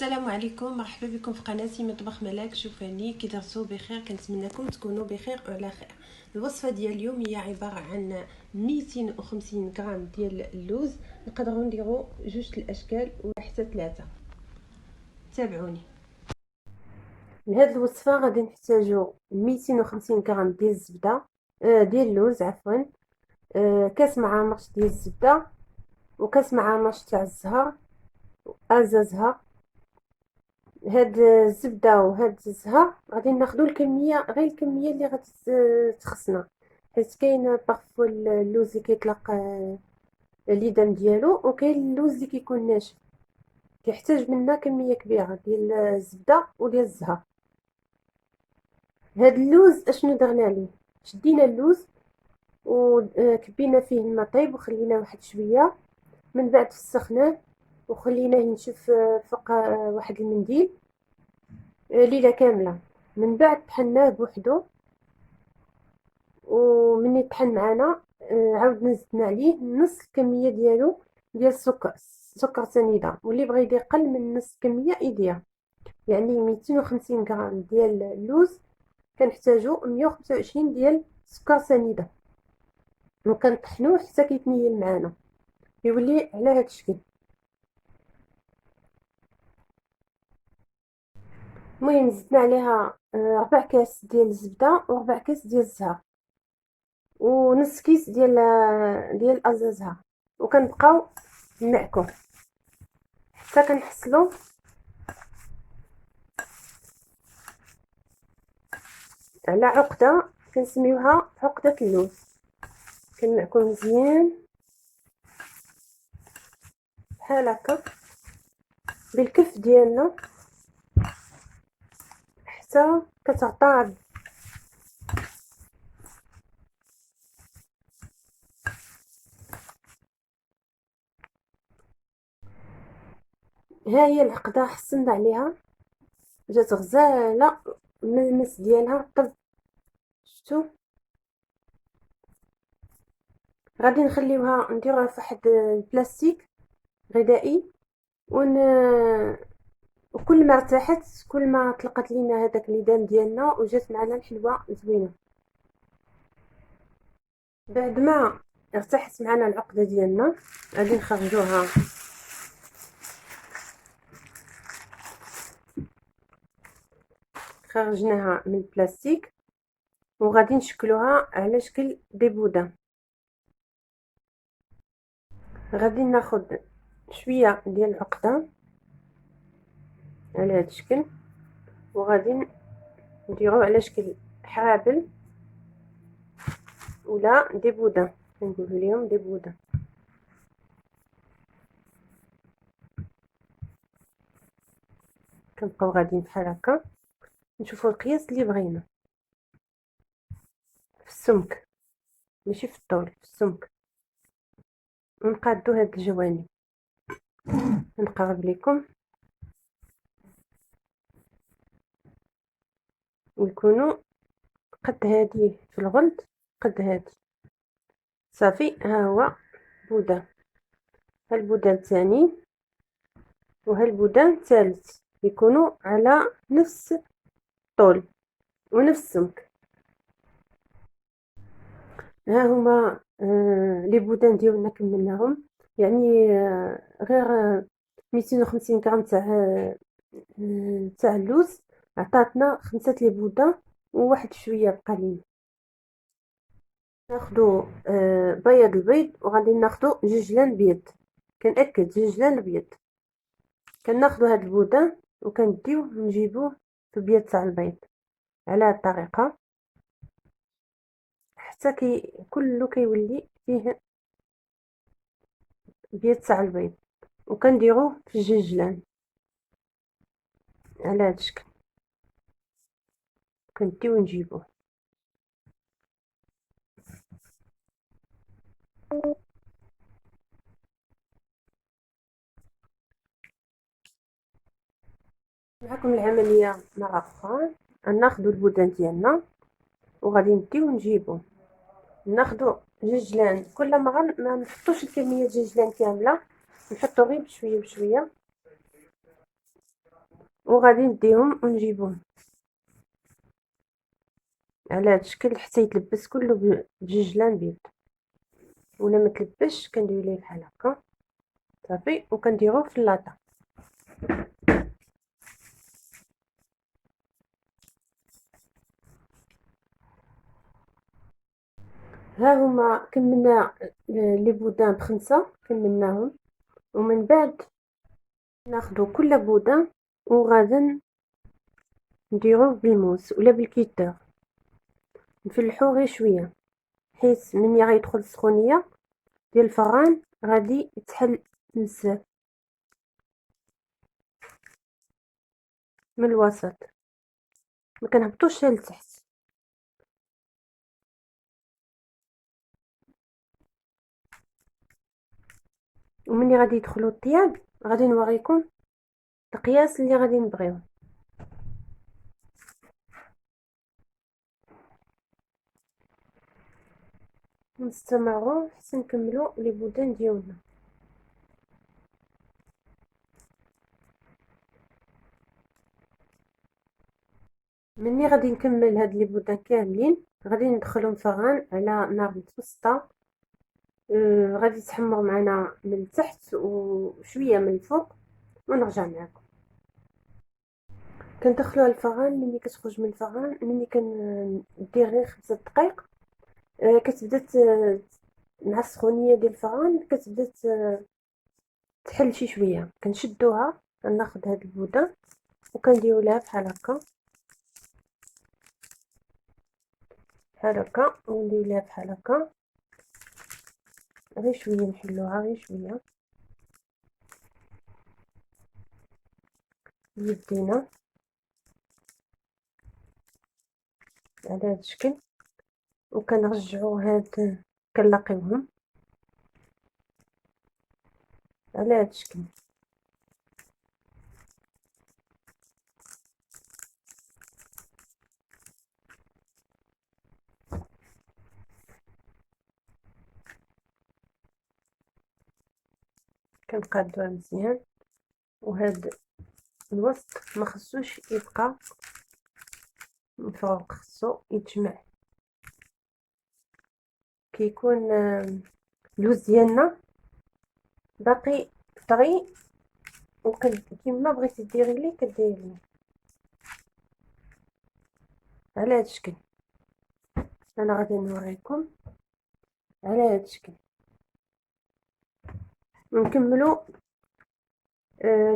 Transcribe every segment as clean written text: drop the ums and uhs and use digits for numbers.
السلام عليكم، مرحبا بكم في قناتي مطبخ ملاك. شوفاني كي درتو بخير، كنتمنىكم تكونوا بخير وعلى خير. الوصفه ديال اليوم هي عباره عن 250 غرام ديال اللوز. نقدروا نديروا جوج الاشكال ولا حتى ثلاثه. تابعوني. لهاد الوصفه غادي نحتاجوا 250 غرام ديال الزبده، ديال اللوز عفوا، كاس مع نص ديال الزبده، وكاس مع نص تاع الزهر، ازازها. هاد الزبده وهاد الزهر غادي ناخذوا الكميه، غير الكميه اللي غادي تخصنا، حيت كاين بارفو اللوز اللي كيطلق الليدام ديالو، وكاين اللوز اللي كيكون ناشف كيحتاج منا كميه كبيره ديال الزبده وديال الزهر. هاد اللوز اشنو درنا ليه؟ شدينا اللوز وكبينا فيه الماء طيب وخليناه واحد شويه، من بعد فسخناه وخليناه ينشف فوق واحد المنديل ليله كامله. من بعد طحناه بوحدو، ومن يطحن معنا عاودنا زدنا عليه نص الكميه ديالو ديال السكر سنيده، واللي بغى يدير قل من نص الكميه يدير. يعني 250 غرام ديال اللوز كنحتاجو 125 ديال السكر سنيده، وكنطحنوه حتى كيتنيل معنا يولي على هذا الشكل. المهم زدنا عليها 4 كاس ديال الزبده و4 كاس ديال الزهر ونص كيس ديال ازازها، وكنبقاو نمعكو حتى كنحصلو على عقده كنسميوها عقده اللوز. كنمعكو مزيان بحال هكا بالكف ديالنا حتى كتعطى. ها هي العقده حصلنا عليها، جات غزاله، الملمس ديالها طب. شفتوا؟ غادي نخليوها نديروها في واحد البلاستيك غذائي، وكل ما ارتاحت كل ما طلقت لينا هذاك الليدان ديالنا وجات معنا الحلوه زوينه. بعد ما ارتاحت معنا العقده ديالنا غادي نخرجوها، خرجناها من البلاستيك وغادي نشكلوها على شكل بيبوده. غادي ناخذ شويه ديال العقده على هذا الشكل، وغادي نديروه على شكل حرابل ولا ديبوده، كنقولوا لهم ديبوده. كنبقاو غاديين بحال هكا، نشوفوا القياس اللي بغينا في السمك، ماشي في الطول، في السمك. ونقادو هاد الجوانب. نقرب لكم ويكونوا قد هادي في الغلد، قد هادي. صافي، ها هو بوده، ها البوده الثاني وها البوده الثالث يكونوا على نفس الطول ونفس السمك. ها هما لي بودان ديالنا كملناهم، يعني غير 250 غرام تاع اللوز عطاتنا 5 لي بوده وواحد شويه بقى لينا. ناخدو بياض البيض، وغادي ناخدو 2 لان بيض. كنأكد 2 لان البيض. كناخدو هاد البوده وكنديوه نجيبوه في البيض تاع البيض على هاد الطريقه حتى كله كيولي فيه بيض تاع البيض، وكنديروه في 2 لان على هاد الشكل. كنديو نجيبوه. معكم العمليه مره اخرى. ناخدو البودان ديالنا وغادي نديو نجيبوه. ناخدو 2 لان، كل مره ما نحطوش الكميه 2 لان كامله، نحطو غير بشويه بشويه وغادي نديهم ونجيبوهم على هاد الشكل حتى يتلبس كله بجوج بيض، ولا ما تلبسش كنديرو ليه بحال هكا صافي، وكنديروه في اللاطه. ها هما كملنا لي بودان ب5 كملناهم، ومن بعد ناخدو كل بودان وغادا نديروه بالموس ولا بالكيتور، نفلحو غير شويه حيت من غيدخل السخونيه ديال الفران غادي يتحل بزاف من الوسط، ما كنهبطوش لتحت. ومني غادي يدخلوا الطياب غادي نوريكم القياس اللي غادي نبغيو. نستمروا حتى نكملوا لي بودان ديالنا. مني غادي نكمل هاد لي بودان كاملين غادي ندخلهم فران على نار متوسطه، غادي يتحمر معنا من التحت وشويه من الفوق ونرجع معكم. كندخلوها الفران، ملي كتخرج من الفران ملي كندير غير 5 دقائق كتبدا مع السخونيه ديال الفران كتبدا تحل شي شويه، كنشدوها كناخذ هاد البوده وكنديروا لها بحال هكا بحال هكا، وندير لها بحال هكا غير شويه، نحلوها غير شويه بيدينا على هاد الشكل، وكنرجعوا هاد كنلاقيوهم على هاد الشكل. كنقادوها مزيان، وهاد الوسط ما خصوش يبقى مفروغ، خصو يتجمع. كيكون اللوز ديالنا باقي طري، كيما بغيتي ديري ليه كديري ليه على هاد الشكل. انا غادي نوريكم على هاد الشكل. نكملوا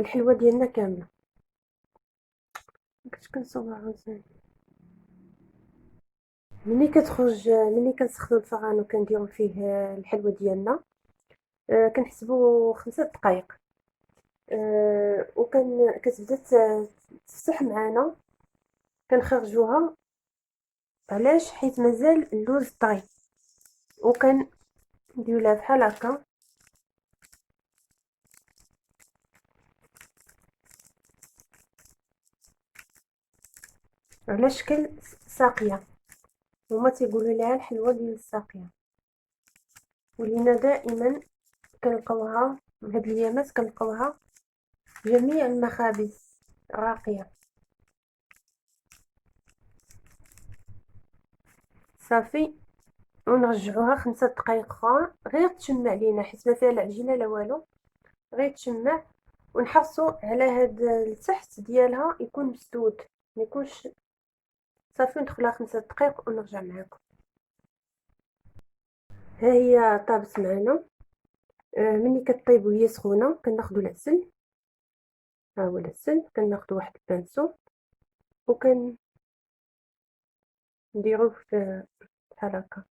الحلوه ديالنا كامله. كنت كنصورها مزيان. ملي كنسخنوا الفران وكنديروا فيه الحلوه ديالنا كنحسبوا 5 دقائق، كتبدا تفتح معانا. كنخرجوها علاش؟ حيت مازال اللوز طري، وكنديروا لها بحال هكا على شكل ساقيه. هما تيقولوا لها الحلوه ديال الساقيه، ولينا دائما كنلقاوها هاد الايامات كنلقاوها جميع المخابز راقيه. صافي، ونرجعوها 5 دقائق اخرى غير تشمع لينا، حيت ما فيها لا عجينه لا والو، غير تشمع. ونحرصوا على هاد التحت ديالها يكون مسدود، ما يكونش. صافي ندخلها 5 دقائق ونرجع معكم. ها هي طابت معنا. ملي كطيب وهي سخونه كناخذوا العسل. ها هو العسل، كناخذوا واحد البانسو نديروه في بحال هكا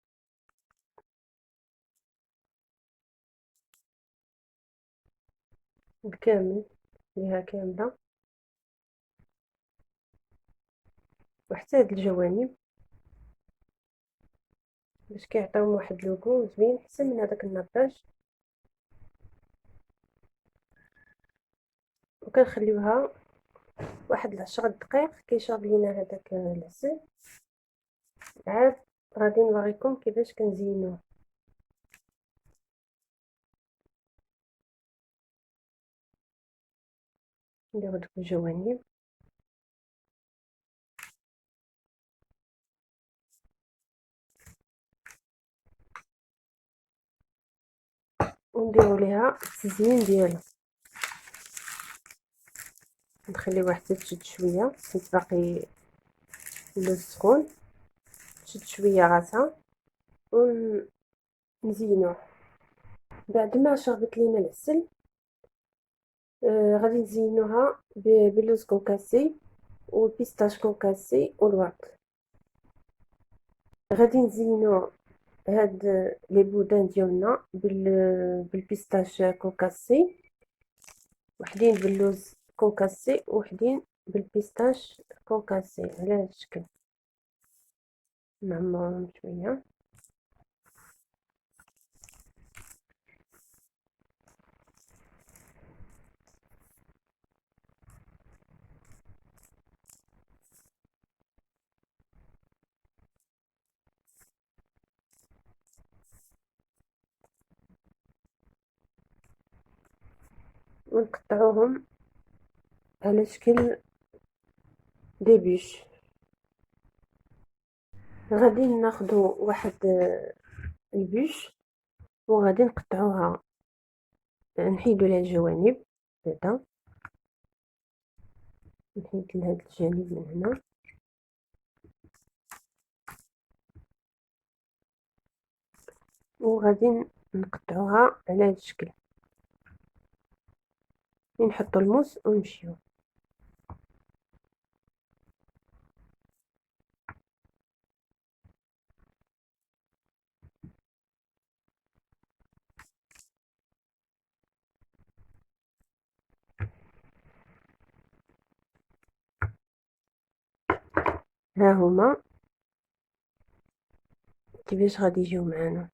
بالكامل ليها كامله، وحتى هاد الجوانب باش كيعطيو واحد لوغو زوين احسن من هذاك الناباج. وكنخليوها واحد 10 دقائق كيشرب لينا هذاك العسل. عاد غادي نوريكم كيفاش كنزينوه. نديرو دوك الجوانب نديرو ليها التزيين ديالها. نخليوها حتى تشد شويه حيت باقي اللوز سخون، تشد شويه راسها ونزينوه. بعد ما شربت لينا العسل غادي نزينوها باللوز كونكاسي والبيستاش كونكاسي والورد. غادي نزينو هاد لي بودان ديالنا بالبيستاش كونكاسي، وحدين باللوز كونكاسي وحدين بالبيستاش كونكاسي على هاد الشكل. نعمرهم شويه. ونقطعوهم على شكل ديبيش. غادي ناخدو واحد البيش وغادي نقطعوها، نحيدو لها الجوانب بعدا، نحيد لهاد الجانب من هنا وغادي نقطعوها على هاد الشكل. نحطو الموس ونمشيو. ها هما كيفاش غادي يجيو معانا.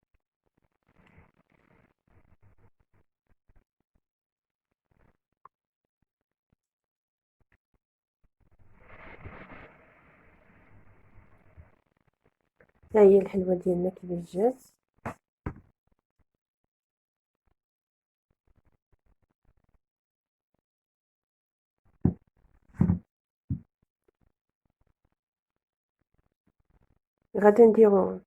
ها هي الحلوه ديالنا كيفاش جات. غادي نديرو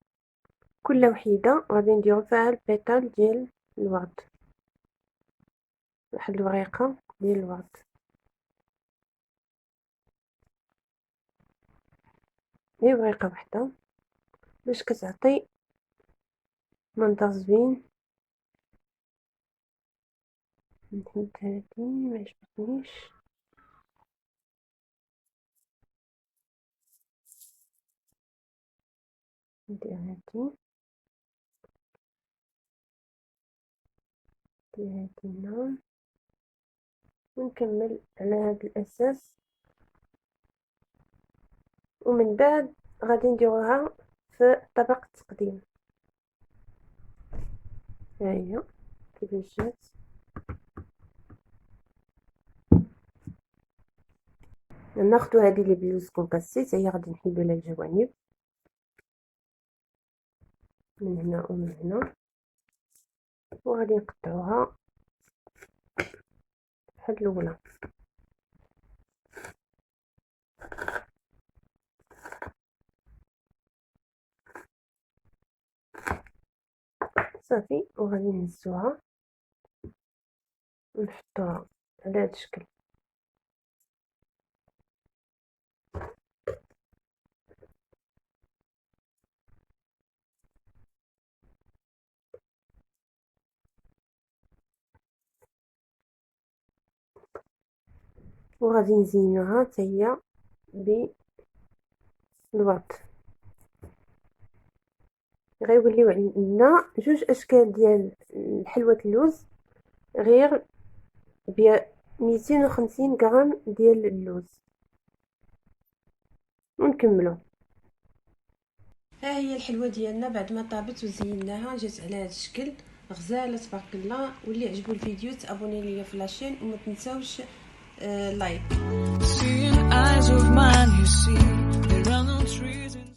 كل وحيده غادي نديرو فيها البيتال ديال الورد، واحد الوريقه ديال الورد. هي وريقه وحده باش كتعطي منظر زوين. نحيد هادي معجبتنيش. ندير هادي هنا ونكمل على هذا الاساس، ومن بعد غادي نديروها في طبق التقديم. ها هي كيفاش جات. ناخدو هذه اللي بلوز كونكاسي هي غادي نحيدو لها الجوانب من هنا ومن هنا، وغادي نقطعوها بحال الاولى. صافي وغادي نهزوها ونحطوها على هذا الشكل. وغادي نزينوها حتى هي بالورد. غيوليو عندنا جوج اشكال ديال حلوه اللوز، غير ب 250 غرام ديال اللوز. ونكملو. ها هي الحلوه ديالنا بعد ما طابت وزيناها جات على هذا الشكل غزاله تبارك الله. واللي عجبو الفيديو تابوني ليا في لاشين وما تنساوش لايك.